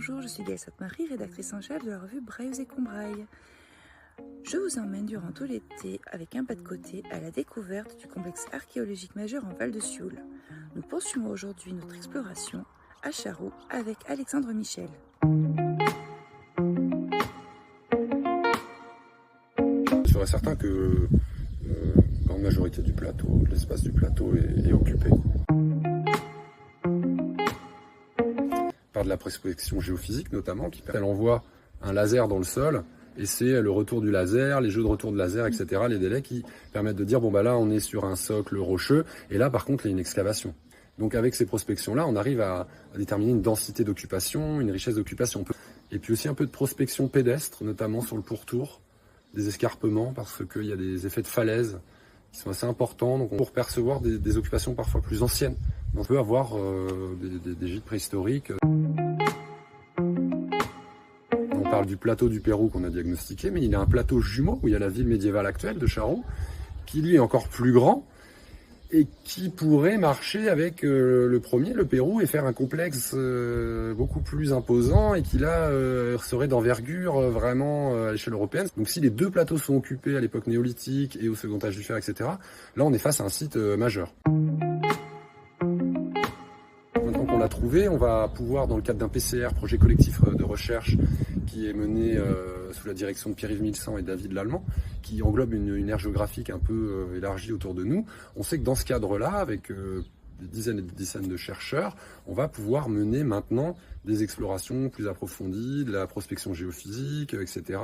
Bonjour, je suis Gaëlle Sainte-Marie, rédactrice en chef de la revue Brailles et Combrailles. Je vous emmène durant tout l'été, avec un pas de côté, à la découverte du complexe archéologique majeur en Val de Sioule. Nous poursuivons aujourd'hui notre exploration à Charroux avec Alexandre Michel. Je serais certain que la grande majorité du plateau, l'espace du plateau est occupé par de la prospection géophysique notamment, elle envoie un laser dans le sol et c'est le retour du laser, les jeux de retour de laser, etc., les délais qui permettent de dire bon bah là on est sur un socle rocheux et là par contre il y a une excavation. Donc avec ces prospections-là, on arrive à déterminer une densité d'occupation, une richesse d'occupation. Et puis aussi un peu de prospection pédestre, notamment sur le pourtour, des escarpements, parce qu'il y a des effets de falaise qui sont assez importants. Donc pour percevoir des occupations parfois plus anciennes. On peut avoir des gîtes préhistoriques. On parle du plateau du Pérou qu'on a diagnostiqué, mais il y a un plateau jumeau où il y a la ville médiévale actuelle de Charroux, qui lui est encore plus grand et qui pourrait marcher avec le premier, le Pérou, et faire un complexe beaucoup plus imposant et qui là serait d'envergure vraiment à l'échelle européenne. Donc si les deux plateaux sont occupés à l'époque néolithique et au second âge du fer, etc., là on est face à un site majeur. Maintenant qu'on l'a trouvé, on va pouvoir, dans le cadre d'un PCR, projet collectif de recherche, qui est mené sous la direction de Pierre-Yves Milsan et David Lallemand, qui englobe une aire géographique un peu élargie autour de nous. On sait que dans ce cadre-là, avec des dizaines et des dizaines de chercheurs, on va pouvoir mener maintenant des explorations plus approfondies, de la prospection géophysique, etc.